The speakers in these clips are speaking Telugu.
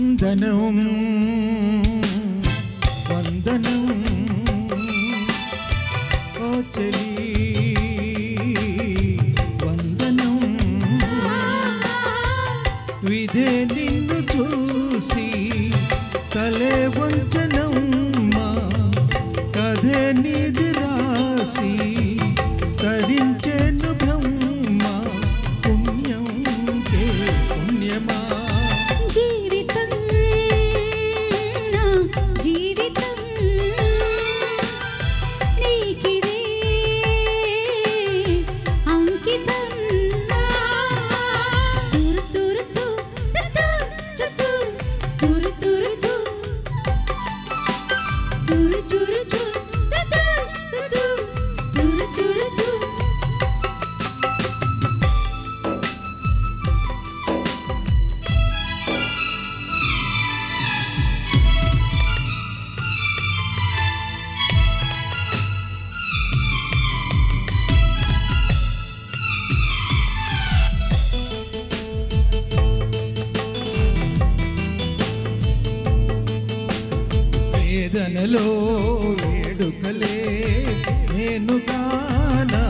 వందనం వందనం ఓ చెలి వందనం విధే నిన్ను చూసి తలే వంచనమ్మా కథే నిధి రాసి తరించెను బ్రహ్మ పుణ్యం కే పుణ్యమా జీవితం నా జీవితం నీకిదే అంకితం తురు తురు తురు తురు తురు వేదనలో వేడుకలే నేను గానా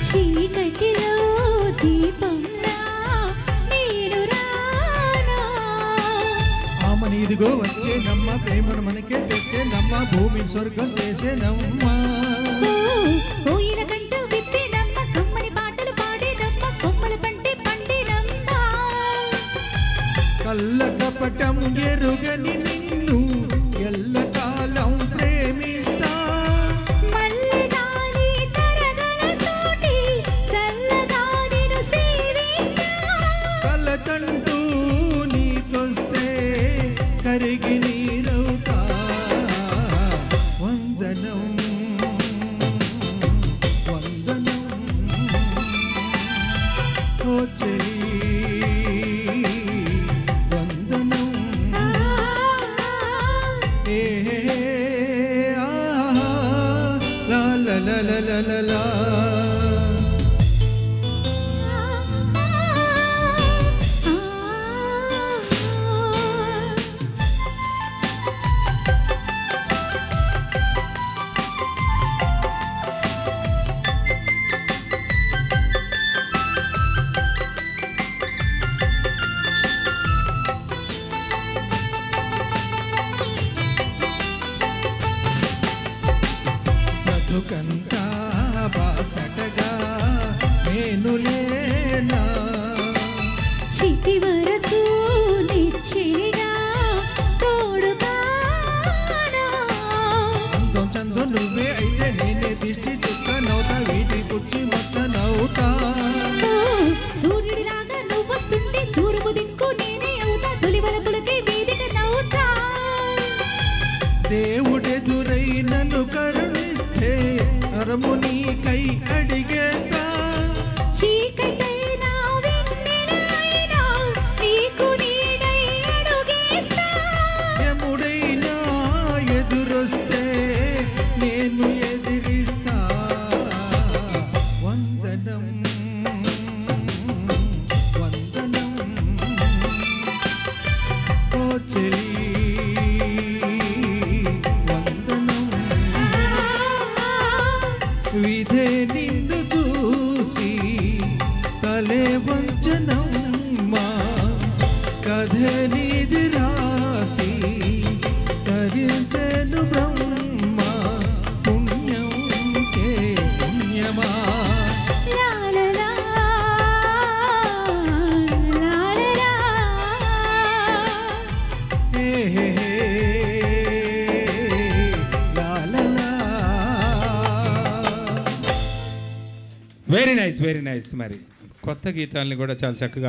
చీకటిలో దీపంలా నేను రానా ఆమని ఇదిగో వచ్చే నమ్మ ప్రేమను మనకే తెచ్చే నమ్మ భూమి స్వర్గం చేసే నమ్మ కోయిల కంటూ విప్పి నమ్మ కమ్మని పాటలు పాడే నమ్మ కొమ్మల పంటే పండే నమ్మ కళ్ళ కపటం ఎరుగని నిన్ను ఎల్లకాలం ప్రేమిస్తా మల్లెగాలి తరగలతోటి చల్లగా నిన్ను సేవిస్తా కలతంటూ నీకొస్తే కరిగి నీరవుతా వందనం వందనం ఓ చెలి వందనం లా లా లా లా లా లా బతుకంతా బాసటగా నేను లేనా చితి వరకు నిశ్చయగా తోడుతానా అందం చందం నువ్వే అయితే నేనే దిష్టి చుక్క నవ్వుతా వీటి పుచ్చి మచ్చ నవ్వుతా సూర్యుడిలాగా నువ్వు వస్తుంటే దూరపు దిక్కు నేనే అవుతా తొలి వరపులకే వేదిక నవ్వుతా దేవుడెదురై నన్ను కరుణిస్తే అరముని కై అడిగేస్తా చీకటైనా వెన్నెలైనా నీకు నీడై అడుగేస్తా యముడైనా ఎదురొస్తే నేను ఎదిరిస్తా వందనం వందనం ఓ చెలి వందనం విధే నిన్ను చూసి తలే వంచనమ్మా కథే నిధి రాసి తరించెను బ్రహ్మ పుణ్యం కే పుణ్యమా లాలలా లాలలా హే హే హే లా లా లా వెరీ నైస్ మరి కొత్త గీతాలని కూడా చాలా చక్కగా